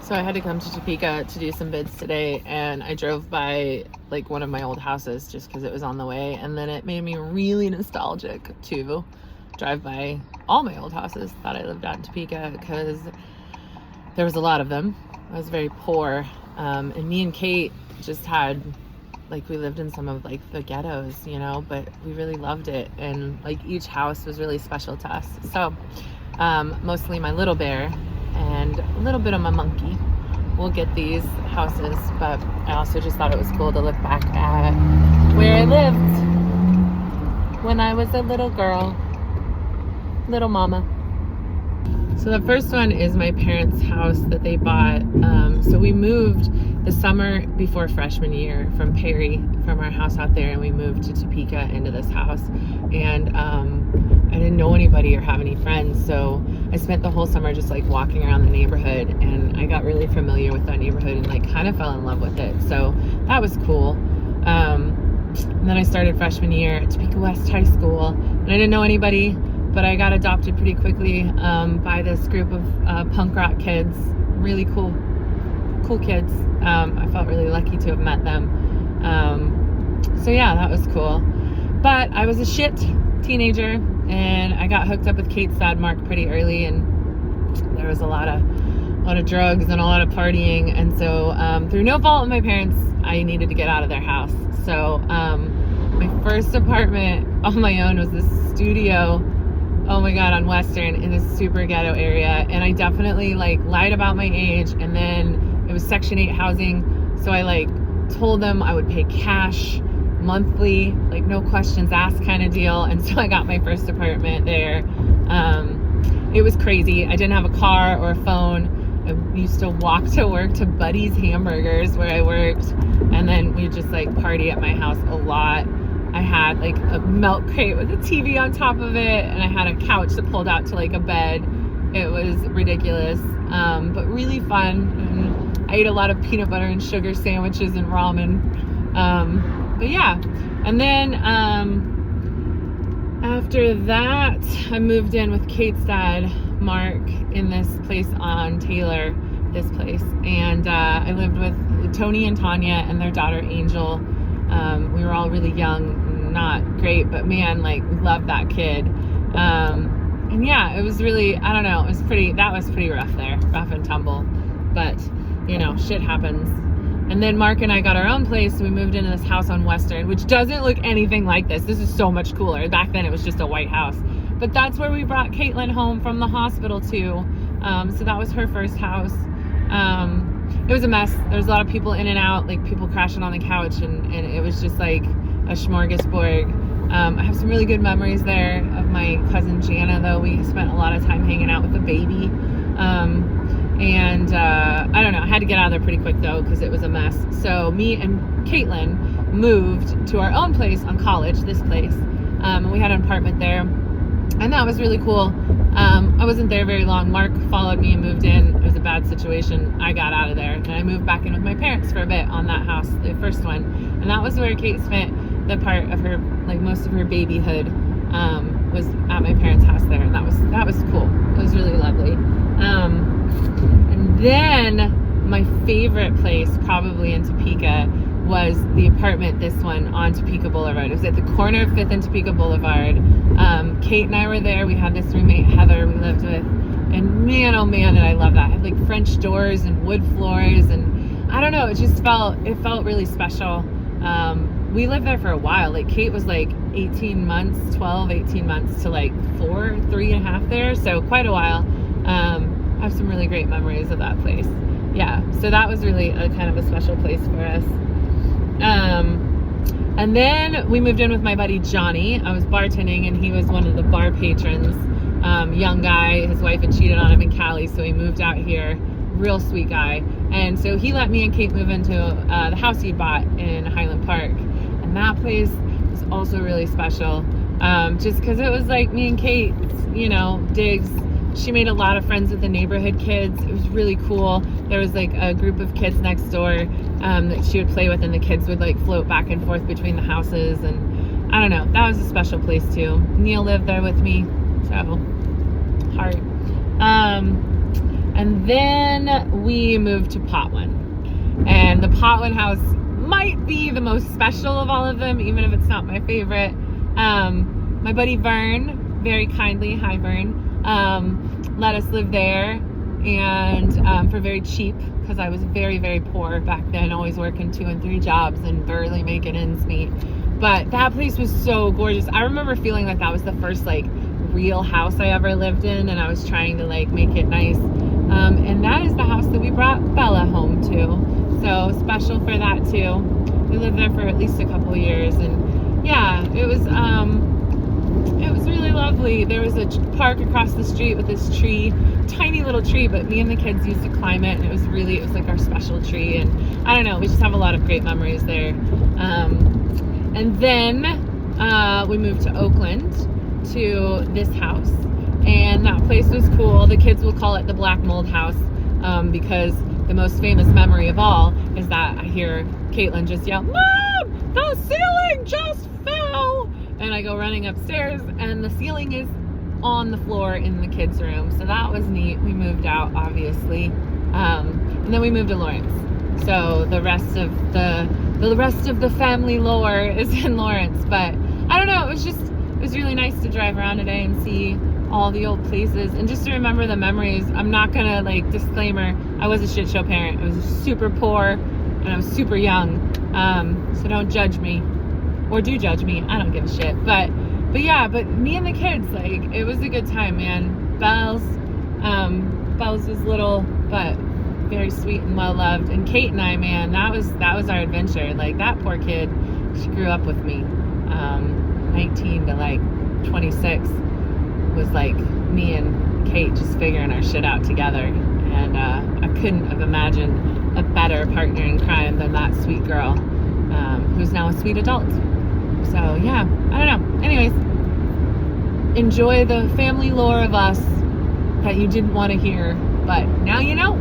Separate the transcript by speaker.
Speaker 1: So I had to come to Topeka to do some bids today, and I drove by like one of my old houses just because it was on the way, and then it made me really nostalgic to drive by all my old houses that I lived at in Topeka because there was a lot of them. I was very poor, and me and Kate just had, like, we lived in some of like the ghettos, but we really loved it, and like each house was really special to us. So mostly my little bear and a little bit of my monkey will get these houses, but I also just thought it was cool to look back at where I lived when I was a little girl, little mama. So the first one is my parents' house that they bought. So we moved the summer before freshman year from Perry, from our house out there, and we moved to Topeka into this house. And I didn't know anybody or have any friends, so I spent the whole summer just like walking around the neighborhood, and I got really familiar with that neighborhood and like kind of fell in love with it. So that was cool. And then I started freshman year at Topeka West High School, and I didn't know anybody, but I got adopted pretty quickly by this group of punk rock kids, really cool kids. I felt really lucky to have met them. So yeah, that was cool. But I was a shit teenager, and I got hooked up with Kate's dad, Mark, pretty early, and there was a lot of drugs and a lot of partying, and so through no fault of my parents, I needed to get out of their house. So my first apartment on my own was this studio, oh my god, on Western, in this super ghetto area, and I definitely like lied about my age, and then it was Section 8 housing, so I like told them I would pay cash monthly, like no questions asked kind of deal. And so I got my first apartment there. It was crazy. I didn't have a car or a phone. I used to walk to work to Buddy's Hamburgers where I worked, and then we just like party at my house a lot. I had like a milk crate with a TV on top of it, and I had a couch that pulled out to like a bed. It was ridiculous, but really fun. And I ate a lot of peanut butter and sugar sandwiches and ramen. But yeah, and then after that, I moved in with Kate's dad, Mark, in this place on Taylor, this place. And I lived with Tony and Tanya and their daughter, Angel. We were all really young, not great, but man, like, we loved that kid. And yeah, it was really, I don't know, that was pretty rough there, rough and tumble. But, shit happens. And then Mark and I got our own place. We moved into this house on Western, which doesn't look anything like this. This is so much cooler. Back then it was just a white house. But that's where we brought Caitlin home from the hospital too. So that was her first house. It was a mess. There was a lot of people in and out, like people crashing on the couch, and it was just like a smorgasbord. I have some really good memories there of my cousin Jana, though. We spent a lot of time hanging out with the baby. And I don't know, I had to get out of there pretty quick though, because it was a mess. So me and Caitlin moved to our own place on College, this place. And we had an apartment there, and that was really cool. I wasn't there very long. Mark followed me and moved in. It was a bad situation. I got out of there, and I moved back in with my parents for a bit on that house, the first one. And that was where Kate spent the part of her, like most of her babyhood, was at my parents' house there. And that was cool. It was really lovely. And then my favorite place probably in Topeka was the apartment, this one on Topeka Boulevard. It was at the corner of 5th and Topeka Boulevard. Kate and I were there. We had this roommate, Heather, we lived with. And man, oh man, did I love that. It had like French doors and wood floors, and I don't know, it felt really special. We lived there for a while. Like Kate was like 18 months to like 3.5 there. So quite a while. I have some really great memories of that place. Yeah, so that was really a kind of a special place for us. And then we moved in with my buddy Johnny. I was bartending, and he was one of the bar patrons. Young guy, his wife had cheated on him in Cali, so he moved out here. Real sweet guy. And so he let me and Kate move into the house he bought in Highland Park. And that place was also really special, just because it was like me and Kate, digs. She made a lot of friends with the neighborhood kids. It was really cool. There was like a group of kids next door that she would play with, and the kids would like float back and forth between the houses. And I don't know, that was a special place too. Neil lived there with me, so heart. And then we moved to Potwin. And the Potwin house might be the most special of all of them, even if it's not my favorite. My buddy Vern, very kindly, hi Vern, let us live there, and for very cheap, because I was very, very poor back then, always working 2 and 3 jobs and barely making ends meet. But that place was so gorgeous. I remember feeling like that was the first like real house I ever lived in, and I was trying to like make it nice. And that is the house that we brought Bella home to. So special for that too. We lived there for at least a couple years, and yeah, it was really lovely. There was a park across the street with this tree, tiny little tree, but me and the kids used to climb it, and it was like our special tree. And I don't know, we just have a lot of great memories there. And then we moved to Oakland to this house, and that place was cool. The kids will call it the Black Mold House, because the most famous memory of all is that I hear Caitlin just yell, "Mom, the ceiling just fell!" And I go running upstairs, and the ceiling is on the floor in the kids' room. So that was neat. We moved out, obviously, and then we moved to Lawrence. So the rest of the family lore is in Lawrence. But I don't know. It was really nice to drive around today and see all the old places, and just to remember the memories. I'm not gonna, like, disclaimer, I was a shit show parent. I was super poor and I was super young, so don't judge me, or do judge me, I don't give a shit. But me and the kids, like, it was a good time, man. Bells was little but very sweet and well loved, and Kate and I, man, that was our adventure. Like, that poor kid, she grew up with me, 19 to like 26 was like me and Kate just figuring our shit out together, and I couldn't have imagined a better partner in crime than that sweet girl, who's now a sweet adult. So yeah, I don't know. Anyways, enjoy the family lore of us that you didn't want to hear, but now you know.